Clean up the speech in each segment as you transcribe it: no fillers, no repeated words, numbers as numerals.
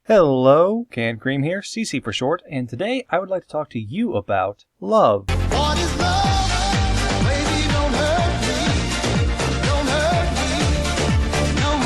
Hello, Canned Cream here, CC for short, and today I would like to talk to you about love. What is love? Baby, don't hurt me no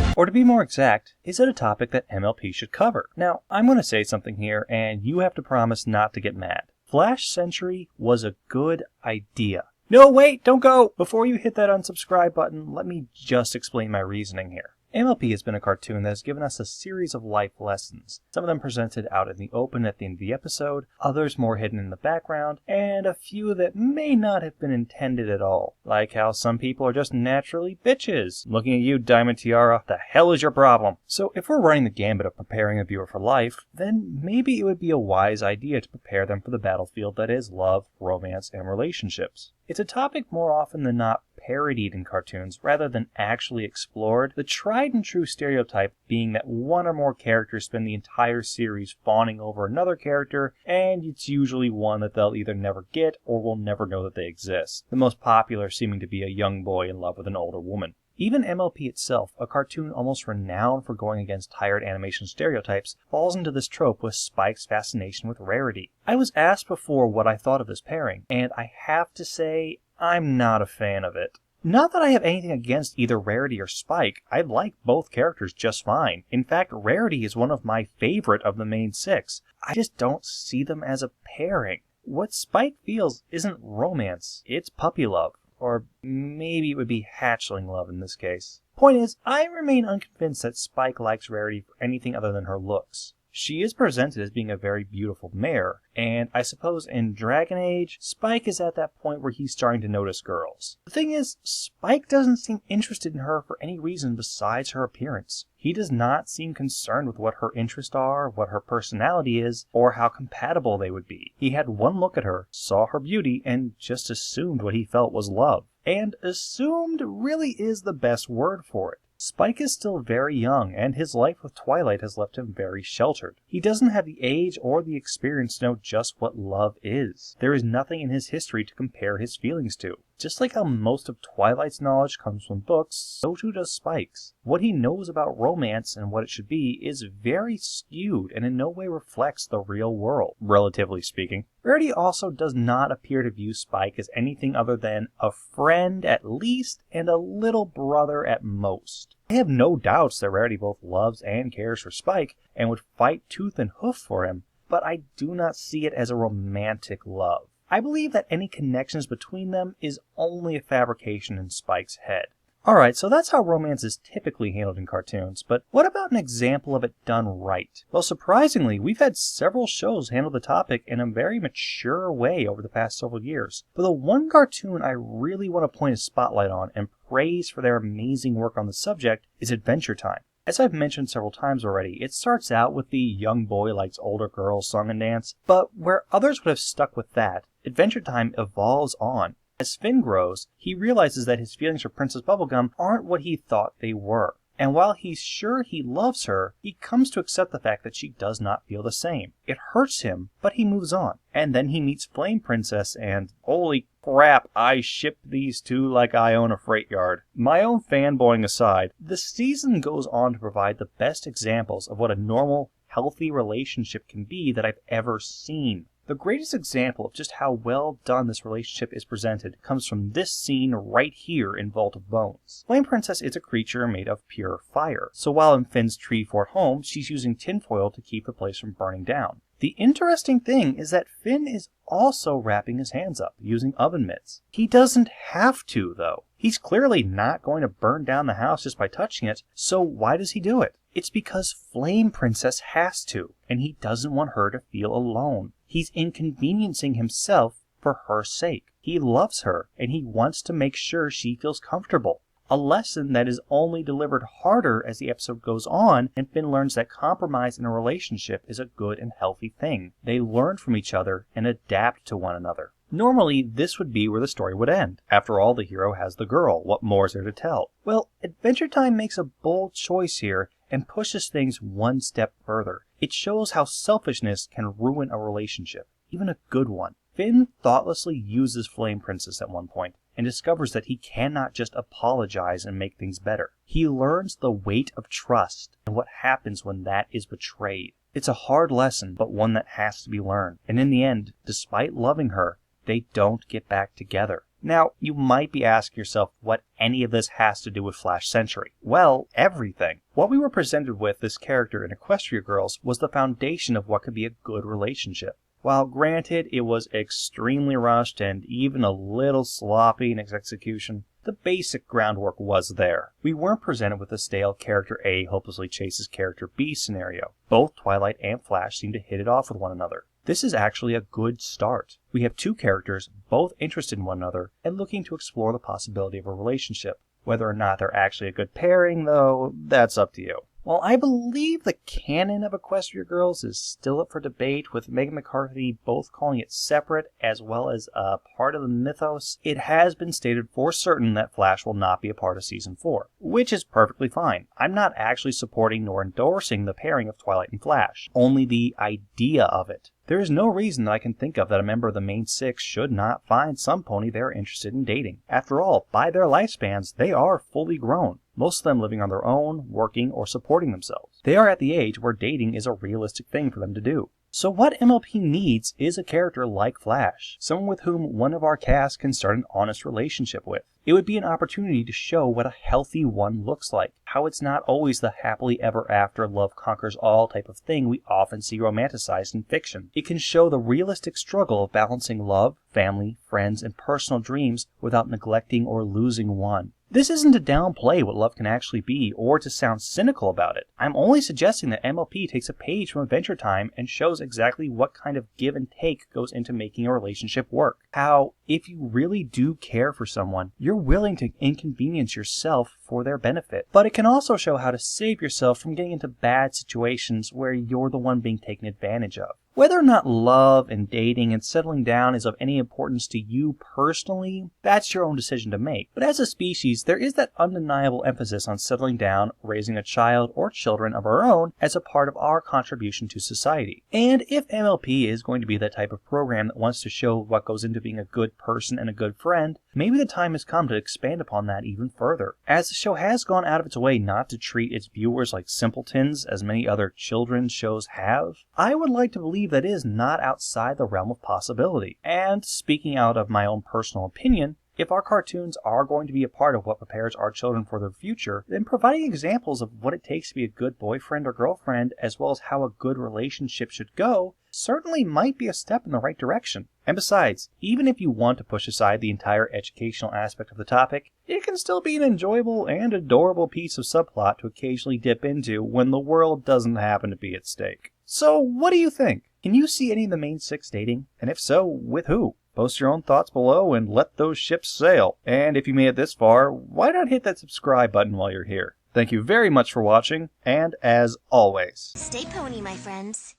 more. Or to be more exact, is it a topic that MLP should cover? Now, I'm going to say something here, and you have to promise not to get mad. Flash Century was a good idea. No, wait, don't go! Before you hit that unsubscribe button, let me just explain my reasoning here. MLP has been a cartoon that has given us a series of life lessons, some of them presented out in the open at the end of the episode, others more hidden in the background, and a few that may not have been intended at all, like how some people are just naturally bitches. Looking at you, Diamond Tiara, the hell is your problem? So if we're running the gambit of preparing a viewer for life, then maybe it would be a wise idea to prepare them for the battlefield that is love, romance, and relationships. It's a topic more often than not parodied in cartoons rather than actually explored, the tried and true stereotype being that one or more characters spend the entire series fawning over another character, and it's usually one that they'll either never get or will never know that they exist, the most popular seeming to be a young boy in love with an older woman. Even MLP itself, a cartoon almost renowned for going against tired animation stereotypes, falls into this trope with Spike's fascination with rarity. I was asked before what I thought of this pairing, and I have to say, I'm not a fan of it. Not that I have anything against either Rarity or Spike. I like both characters just fine. In fact, Rarity is one of my favorite of the main six. I just don't see them as a pairing. What Spike feels isn't romance, it's puppy love. Or maybe it would be hatchling love in this case. Point is, I remain unconvinced that Spike likes Rarity for anything other than her looks. She is presented as being a very beautiful mare, and I suppose in Dragon Age, Spike is at that point where he's starting to notice girls. The thing is, Spike doesn't seem interested in her for any reason besides her appearance. He does not seem concerned with what her interests are, what her personality is, or how compatible they would be. He had one look at her, saw her beauty, and just assumed what he felt was love. And assumed really is the best word for it. Spike is still very young, and his life with Twilight has left him very sheltered. He doesn't have the age or the experience to know just what love is. There is nothing in his history to compare his feelings to. Just like how most of Twilight's knowledge comes from books, so too does Spike's. What he knows about romance and what it should be is very skewed and in no way reflects the real world, relatively speaking. Rarity also does not appear to view Spike as anything other than a friend at least and a little brother at most. I have no doubts that Rarity both loves and cares for Spike and would fight tooth and hoof for him, but I do not see it as a romantic love. I believe that any connections between them is only a fabrication in Spike's head. Alright, so that's how romance is typically handled in cartoons, but what about an example of it done right? Well, surprisingly, we've had several shows handle the topic in a very mature way over the past several years. But the one cartoon I really want to point a spotlight on and praise for their amazing work on the subject is Adventure Time. As I've mentioned several times already, it starts out with the young boy likes older girls song and dance, but where others would have stuck with that, Adventure Time evolves on. As Finn grows, he realizes that his feelings for Princess Bubblegum aren't what he thought they were. And while he's sure he loves her, he comes to accept the fact that she does not feel the same. It hurts him, but he moves on. And then he meets Flame Princess and, holy crap, I ship these two like I own a freight yard. My own fanboying aside, the season goes on to provide the best examples of what a normal, healthy relationship can be that I've ever seen. The greatest example of just how well done this relationship is presented comes from this scene right here in Vault of Bones. Flame Princess is a creature made of pure fire, so while in Finn's tree fort home, she's using tinfoil to keep the place from burning down. The interesting thing is that Finn is also wrapping his hands up using oven mitts. He doesn't have to, though. He's clearly not going to burn down the house just by touching it, so why does he do it? It's because Flame Princess has to, and he doesn't want her to feel alone. He's inconveniencing himself for her sake. He loves her, and he wants to make sure she feels comfortable. A lesson that is only delivered harder as the episode goes on, and Finn learns that compromise in a relationship is a good and healthy thing. They learn from each other and adapt to one another. Normally, this would be where the story would end. After all, the hero has the girl. What more is there to tell? Well, Adventure Time makes a bold choice here and pushes things one step further. It shows how selfishness can ruin a relationship, even a good one. Finn thoughtlessly uses Flame Princess at one point, and discovers that he cannot just apologize and make things better. He learns the weight of trust and what happens when that is betrayed. It's a hard lesson, but one that has to be learned. And in the end, despite loving her, they don't get back together. Now, you might be asking yourself what any of this has to do with Flash Century. Well, everything. What we were presented with this character in Equestria Girls was the foundation of what could be a good relationship. While granted it was extremely rushed and even a little sloppy in its execution, the basic groundwork was there. We weren't presented with a stale character A hopelessly chases character B scenario. Both Twilight and Flash seem to hit it off with one another. This is actually a good start. We have two characters, both interested in one another, and looking to explore the possibility of a relationship. Whether or not they're actually a good pairing, though, that's up to you. While I believe the canon of Equestria Girls is still up for debate, with Megan McCarthy both calling it separate as well as a part of the mythos, it has been stated for certain that Flash will not be a part of Season 4, which is perfectly fine. I'm not actually supporting nor endorsing the pairing of Twilight and Flash, only the idea of it. There is no reason that I can think of that a member of the main six should not find some pony they're interested in dating. After all, by their lifespans, they are fully grown, most of them living on their own, working, or supporting themselves. They are at the age where dating is a realistic thing for them to do. So what MLP needs is a character like Flash, someone with whom one of our cast can start an honest relationship with. It would be an opportunity to show what a healthy one looks like, how it's not always the happily ever after love conquers all type of thing we often see romanticized in fiction. It can show the realistic struggle of balancing love, family, friends, and personal dreams without neglecting or losing one. This isn't to downplay what love can actually be, or to sound cynical about it. I'm only suggesting that MLP takes a page from Adventure Time and shows exactly what kind of give and take goes into making a relationship work. How, if you really do care for someone, you're willing to inconvenience yourself for their benefit. But it can also show how to save yourself from getting into bad situations where you're the one being taken advantage of. Whether or not love and dating and settling down is of any importance to you personally, that's your own decision to make. But as a species, there is that undeniable emphasis on settling down, raising a child or children of our own as a part of our contribution to society. And if MLP is going to be that type of program that wants to show what goes into being a good person and a good friend, maybe the time has come to expand upon that even further. As the show has gone out of its way not to treat its viewers like simpletons, as many other children's shows have, I would like to believe that is not outside the realm of possibility. And speaking out of my own personal opinion, if our cartoons are going to be a part of what prepares our children for their future, then providing examples of what it takes to be a good boyfriend or girlfriend, as well as how a good relationship should go, certainly might be a step in the right direction. And besides, even if you want to push aside the entire educational aspect of the topic, it can still be an enjoyable and adorable piece of subplot to occasionally dip into when the world doesn't happen to be at stake. So, what do you think? Can you see any of the main six dating? And if so, with who? Post your own thoughts below and let those ships sail. And if you made it this far, why not hit that subscribe button while you're here? Thank you very much for watching, and as always, Stay pony, my friends.